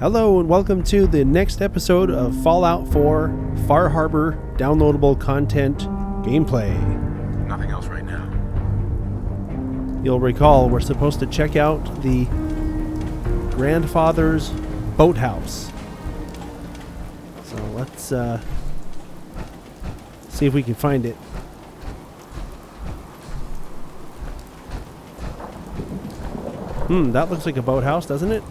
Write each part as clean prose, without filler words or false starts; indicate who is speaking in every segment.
Speaker 1: Hello and welcome to the next episode of Fallout 4 Far Harbor downloadable content gameplay.
Speaker 2: Nothing else right now.
Speaker 1: You'll recall we're supposed to check out the grandfather's boathouse. So let's see if we can find it. That looks like a boathouse, doesn't it?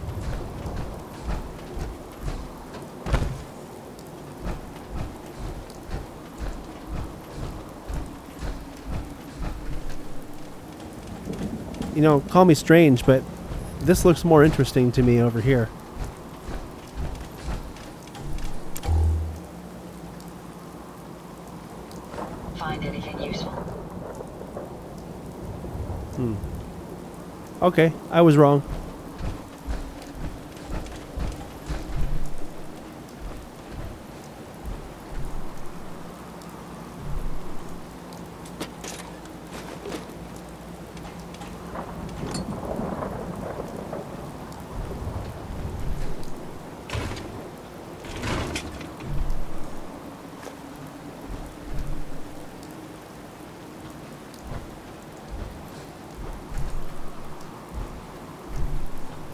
Speaker 1: You know, call me strange, but this looks more interesting to me over here.
Speaker 3: Find anything useful?
Speaker 1: Okay, I was wrong.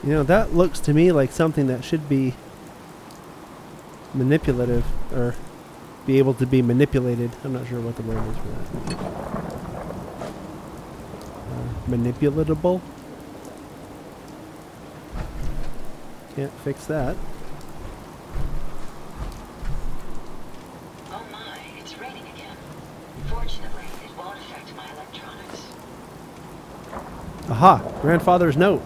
Speaker 1: You know, that looks to me like something that should be manipulative, or be able to be manipulated. I'm not sure what the word is for that. Manipulatable? Can't fix that.
Speaker 3: Oh my, it's raining again. Fortunately, it won't affect my electronics.
Speaker 1: Aha! Grandfather's note.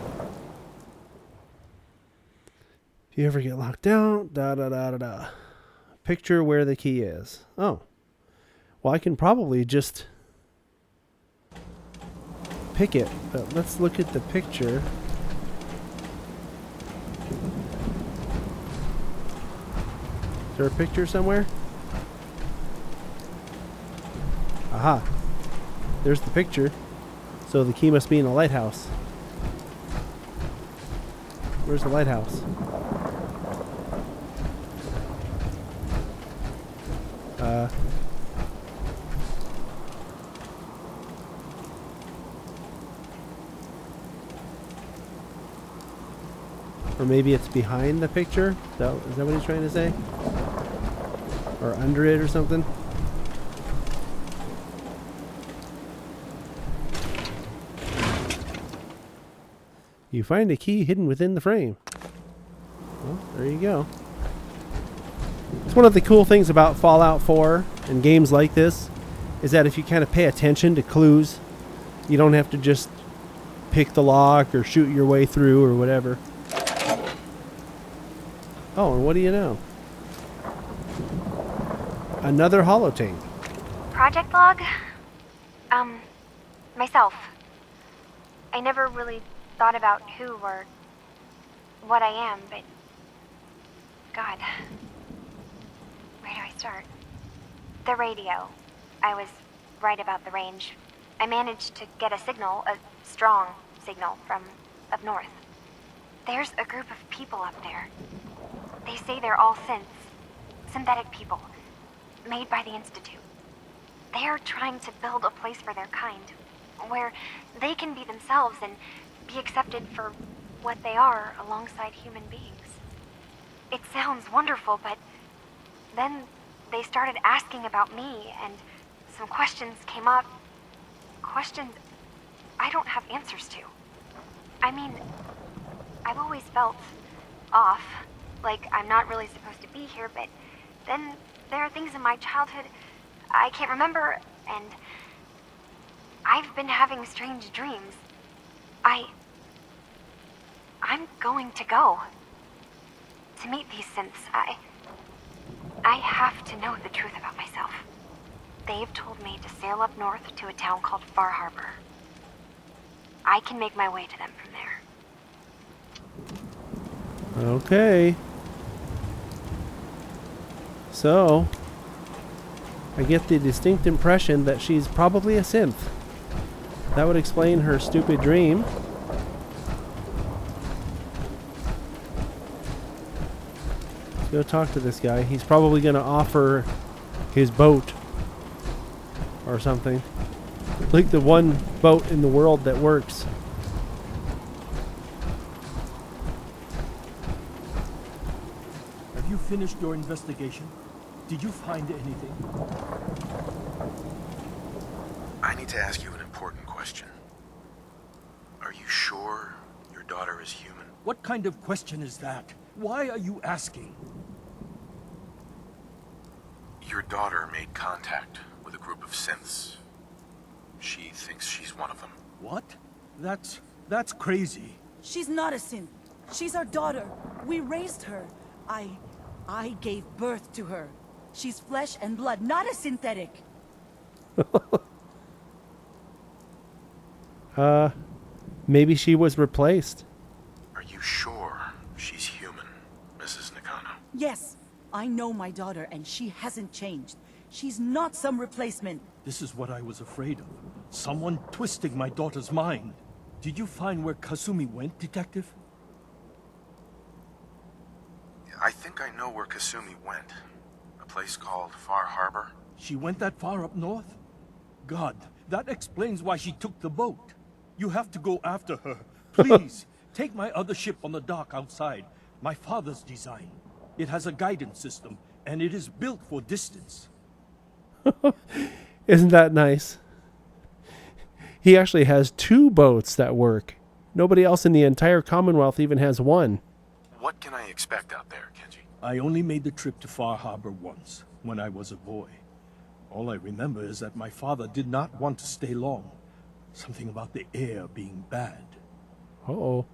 Speaker 1: If you ever get locked out, picture where the key is. Oh. Well, I can probably just pick it. But let's look at the picture. Is there a picture somewhere? Aha. There's the picture. So the key must be in a lighthouse. Where's the lighthouse? Or maybe it's behind the picture? Is that what he's trying to say? Or under it or something? You find a key hidden within the frame. Well, there you go. It's one of the cool things about Fallout 4 and games like this is that if you kind of pay attention to clues, you don't have to just pick the lock or shoot your way through or whatever. Oh, and what do you know? Another holotank.
Speaker 4: Project log? Myself. I never really thought about who or what I am, but God, where do I start? The radio. I was right about the range. I managed to get a signal, a strong signal from up north. There's a group of people up there. They say they're all synthetic people, made by the Institute. They're trying to build a place for their kind, where they can be themselves and be accepted for what they are alongside human beings. It sounds wonderful, but then they started asking about me, and some questions came up. Questions I don't have answers to. I mean, I've always felt off, like I'm not really supposed to be here, but then there are things in my childhood I can't remember, and I've been having strange dreams. I'm going to go to meet these synths. I have to know the truth about myself. They've told me to sail up north to a town called Far Harbor. I can make my way to them from there.
Speaker 1: Okay. So, I get the distinct impression that she's probably a synth. That would explain her stupid dream. go talk to this guy. He's probably going to offer his boat or something. Like the one boat in the world that works.
Speaker 5: Have you finished your investigation? Did you find anything?
Speaker 2: I need to ask you an important question. Are you sure your daughter is human?
Speaker 5: What kind of question is that? Why are you asking?
Speaker 2: Your daughter made contact with a group of synths. She thinks she's one of them.
Speaker 5: What? That's crazy.
Speaker 6: She's not a synth. She's our daughter. We raised her. I gave birth to her. She's flesh and blood, not a synthetic.
Speaker 1: Maybe she was replaced.
Speaker 2: Are you sure she's human, Mrs. Nakano?
Speaker 6: Yes, I know my daughter and she hasn't changed. She's not some replacement.
Speaker 5: This is what I was afraid of. Someone twisting my daughter's mind. Did you find where Kasumi went, Detective?
Speaker 2: I think I know where Kasumi went. A place called Far Harbor.
Speaker 5: She went that far up north? God, that explains why she took the boat. You have to go after her. Please, take my other ship on the dock outside. My father's design. It has a guidance system, and it is built for distance.
Speaker 1: Isn't that nice? He actually has 2 boats that work. Nobody else in the entire Commonwealth even has one.
Speaker 2: What can I expect out there, Kenji?
Speaker 5: I only made the trip to Far Harbor once, when I was a boy. All I remember is that my father did not want to stay long. Something about the air being bad.
Speaker 1: Uh-oh.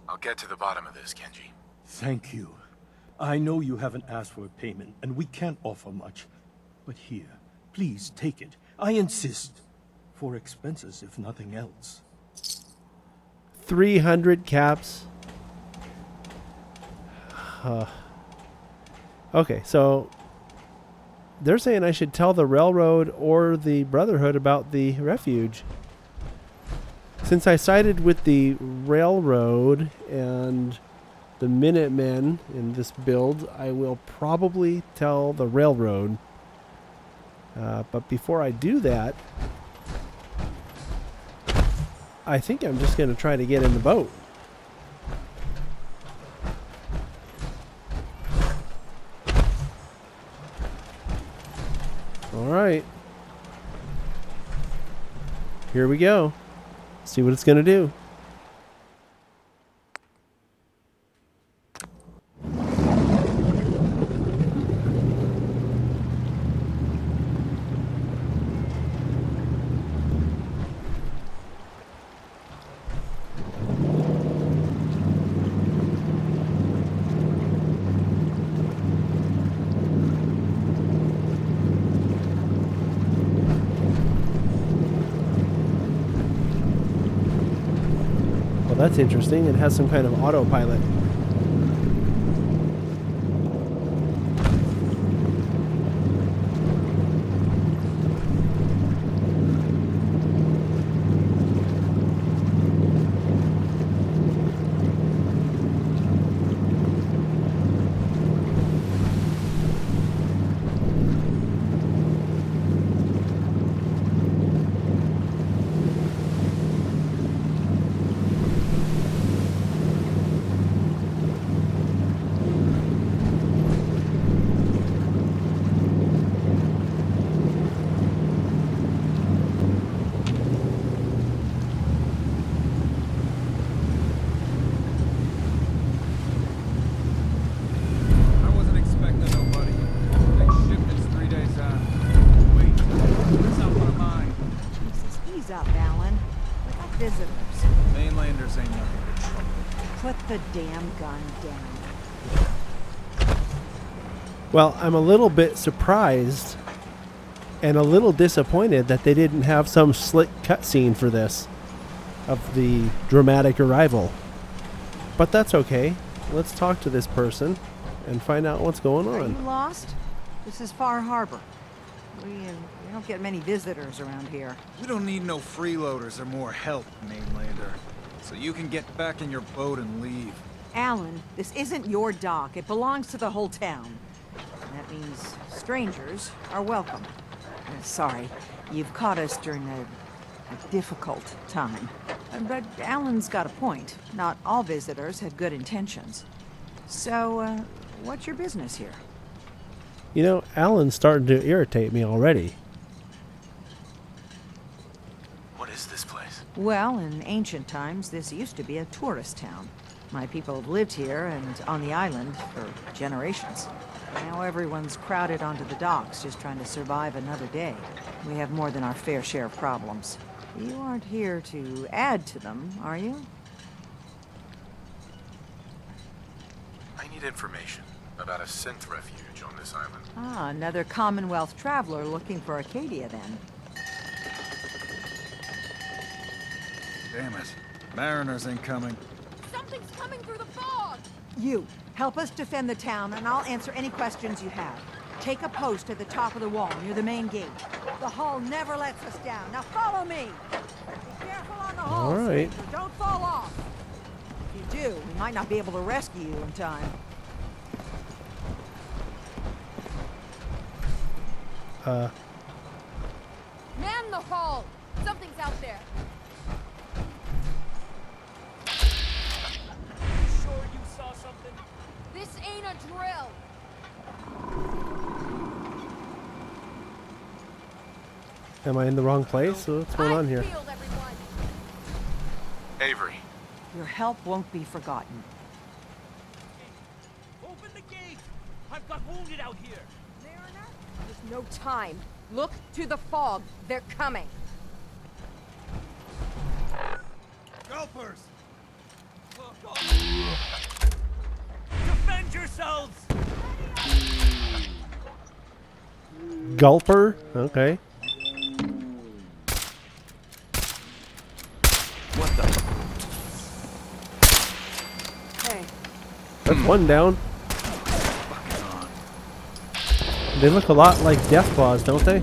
Speaker 2: I'll get to the bottom of this, Kenji.
Speaker 5: Thank you. I know you haven't asked for a payment, and we can't offer much. But here, please take it. I insist. For expenses, if nothing else.
Speaker 1: 300 caps. Okay, so they're saying I should tell the Railroad or the Brotherhood about the refuge. Since I sided with the Railroad and the Minutemen in this build, I will probably tell the Railroad. But before I do that, I think I'm just going to try to get in the boat. All right. Here we go. See what it's going to do. That's interesting. It has some kind of autopilot.
Speaker 6: The damn gun down.
Speaker 1: Well, I'm a little bit surprised and a little disappointed that they didn't have some slick cutscene for this of the dramatic arrival. But that's okay. Let's talk to this person and find out what's going
Speaker 7: Are
Speaker 1: on.
Speaker 7: you lost? This is Far Harbor. We don't get many visitors around here.
Speaker 8: We don't need no freeloaders or more help, mainlander. So you can get back in your boat and leave.
Speaker 7: Alan, this isn't your dock. It belongs to the whole town. And that means strangers are welcome. Sorry, you've caught us during a difficult time. But Alan's got a point. Not all visitors had good intentions. So, what's your business here?
Speaker 1: You know, Alan's starting to irritate me already.
Speaker 2: What is this place?
Speaker 7: Well, in ancient times, this used to be a tourist town. My people have lived here and on the island for generations. Now everyone's crowded onto the docks, just trying to survive another day. We have more than our fair share of problems. You aren't here to add to them, are you?
Speaker 2: I need information about a synth refuge on this island.
Speaker 7: Ah, another Commonwealth traveler looking for Acadia, then.
Speaker 8: Damn it. Mariners incoming.
Speaker 6: Something's coming through the fog!
Speaker 7: You, help us defend the town, and I'll answer any questions you have. Take a post at the top of the wall, near the main gate. The hull never lets us down. Now follow me! Be careful on the hull,
Speaker 1: All right.
Speaker 7: stranger. Don't fall off! If you do, we might not be able to rescue you in time.
Speaker 6: Man the hull! Something's out there!
Speaker 5: Sure you saw something?
Speaker 6: This ain't a drill!
Speaker 1: Am I in the wrong place? What's going on here?
Speaker 6: Field, everyone.
Speaker 2: Avery.
Speaker 7: Your help won't be forgotten.
Speaker 5: Open the gate! I've got wounded out here!
Speaker 6: Mariner? There's no time. Look to the fog. They're coming.
Speaker 5: Gulpers! Defend yourselves!
Speaker 1: Gulper? Okay.
Speaker 8: What the?
Speaker 7: Hey,
Speaker 1: That's one down. They look a lot like death claws, don't they?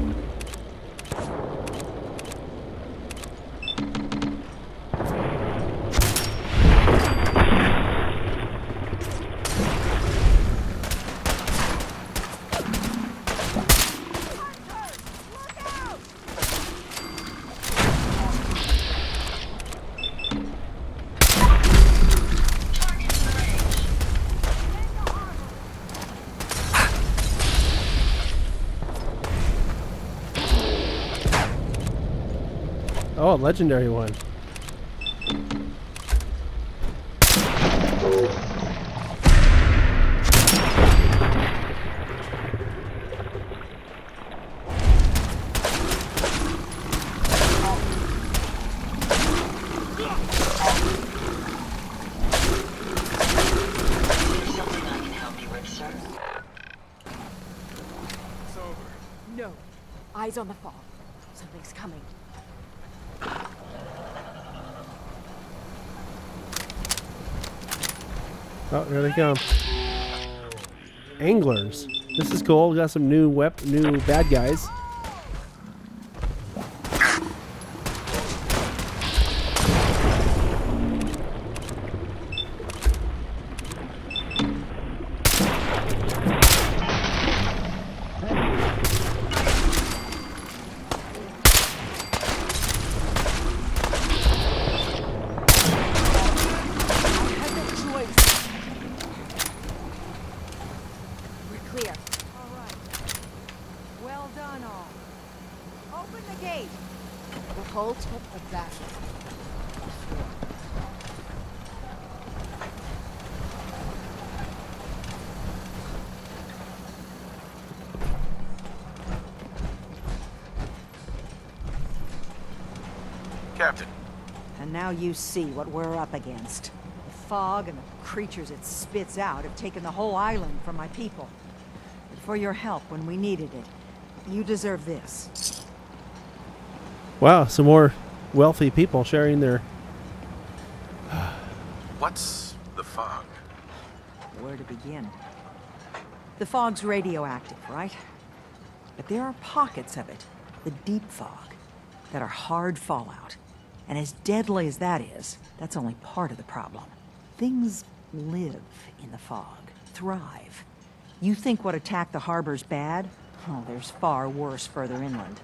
Speaker 1: Oh, a legendary one.
Speaker 3: Is there something I can help you with, sir?
Speaker 5: It's over.
Speaker 6: No. Eyes on the fog. Something's coming.
Speaker 1: Oh, here they come. Anglers. This is cool. We got some new new bad guys.
Speaker 6: We're clear.
Speaker 7: all right. Well done, all. Open the gate.
Speaker 6: The hull took a back.
Speaker 2: Captain.
Speaker 7: And now you see what we're up against. The fog and the creatures it spits out have taken the whole island from my people. But for your help when we needed it, you deserve this.
Speaker 1: Wow, some more wealthy people sharing their...
Speaker 2: What's the fog?
Speaker 7: Where to begin? The fog's radioactive, right? But there are pockets of it, the deep fog, that are hard fallout. And as deadly as that is, that's only part of the problem. Things live in the fog, thrive. You think what attacked the harbor's bad? Oh, there's far worse further inland.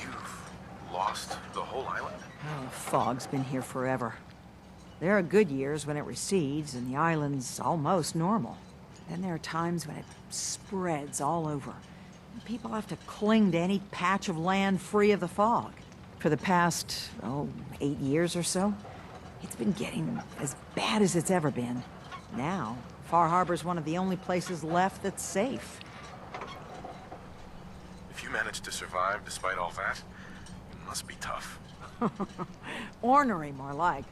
Speaker 2: You've lost the whole island?
Speaker 7: Oh, fog's been here forever. There are good years when it recedes and the island's almost normal. Then there are times when it spreads all over. And people have to cling to any patch of land free of the fog. For the past, 8 years or so, it's been getting as bad as it's ever been. Now, Far Harbor's one of the only places left that's safe.
Speaker 2: If you managed to survive despite all that, it must be tough.
Speaker 7: Ornery, more like.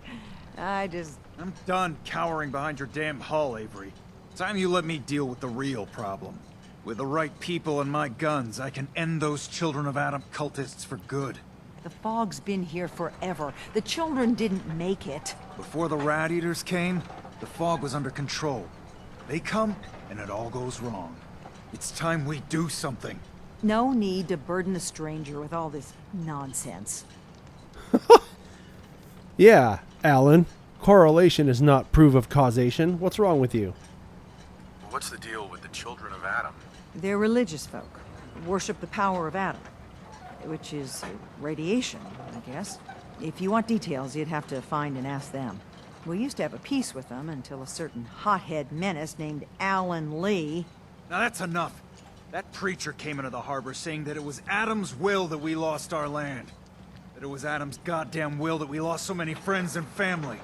Speaker 7: I'm
Speaker 8: done cowering behind your damn hull, Avery. Time you let me deal with the real problem. With the right people and my guns, I can end those Children of Adam cultists for good.
Speaker 7: The fog's been here forever. The children didn't make it.
Speaker 8: Before the Rat Eaters came, the fog was under control. They come, and it all goes wrong. It's time we do something.
Speaker 7: No need to burden a stranger with all this nonsense.
Speaker 1: Yeah, Alan. Correlation is not proof of causation. What's wrong with you?
Speaker 2: What's the deal with the Children of Adam?
Speaker 7: They're religious folk. Worship the power of Adam. Which is radiation, I guess. If you want details, you'd have to find and ask them. We used to have a peace with them until a certain hothead menace named Alan Lee...
Speaker 8: Now that's enough. That preacher came into the harbor saying that it was Adam's will that we lost our land. That it was Adam's goddamn will that we lost so many friends and family.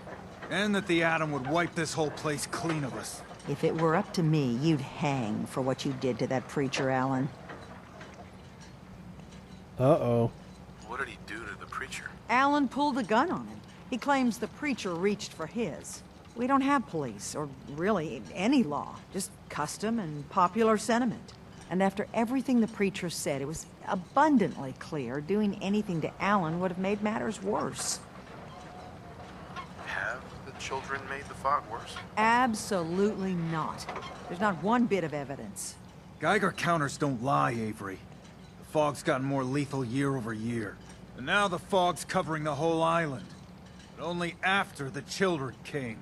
Speaker 8: And that the Atom would wipe this whole place clean of us.
Speaker 7: If it were up to me, you'd hang for what you did to that preacher, Alan.
Speaker 1: Uh-oh.
Speaker 2: What did he do to the preacher?
Speaker 7: Alan pulled a gun on him. He claims the preacher reached for his. We don't have police, or really any law, just custom and popular sentiment. And after everything the preacher said, it was abundantly clear doing anything to Alan would have made matters worse.
Speaker 2: Have the children made the fog worse?
Speaker 7: Absolutely not. There's not one bit of evidence.
Speaker 8: Geiger counters don't lie, Avery. The fog's gotten more lethal year over year. And now the fog's covering the whole island. But only after the children came.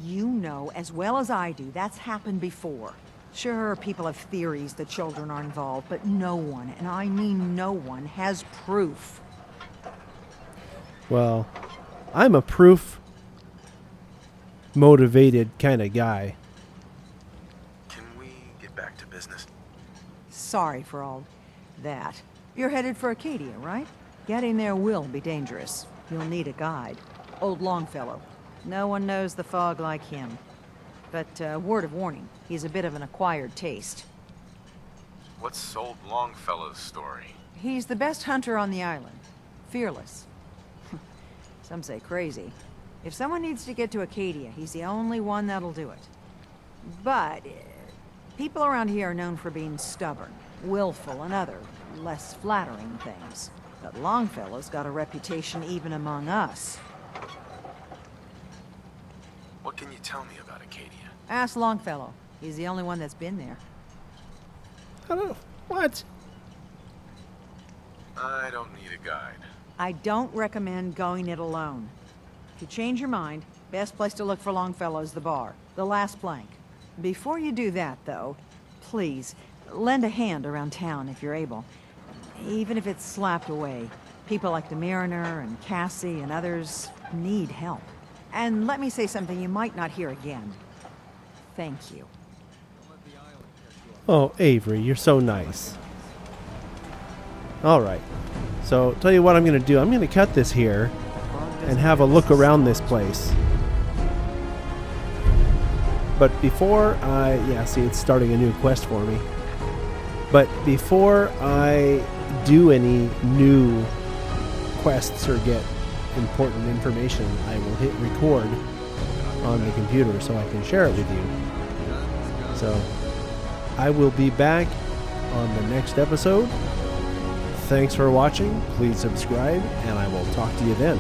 Speaker 7: You know as well as I do that's happened before. Sure, people have theories the children are involved, but no one, and I mean no one, has proof.
Speaker 1: Well, I'm a proof-motivated kind of guy.
Speaker 2: Can we get back to business?
Speaker 7: Sorry for all that. You're headed for Acadia, right? Getting there will be dangerous. You'll need a guide. Old Longfellow. No one knows the fog like him. But, word of warning, he's a bit of an acquired taste.
Speaker 2: What's old Longfellow's story?
Speaker 7: He's the best hunter on the island. Fearless. Some say crazy. If someone needs to get to Acadia, he's the only one that'll do it. But, people around here are known for being stubborn, willful, and other, less flattering things. But Longfellow's got a reputation even among us.
Speaker 2: What can you tell me about Acadia?
Speaker 7: Ask Longfellow. He's the only one that's been there.
Speaker 1: I don't know. What?
Speaker 2: I don't need a guide.
Speaker 7: I don't recommend going it alone. If you change your mind, best place to look for Longfellow is the bar, the last plank. Before you do that, though, please, lend a hand around town if you're able. Even if it's slapped away. People like the Mariner and Cassie and others need help. And let me say something you might not hear again. Thank you.
Speaker 1: Oh, Avery, you're so nice. All right. So, tell you what I'm going to do. I'm going to cut this here and have a look around this place. But before yeah, see, it's starting a new quest for me. But before I do any new quests or get important information, I will hit record on the computer so I can share it with you. So I will be back on the next episode. Thanks for watching. Please subscribe, and I will talk to you then.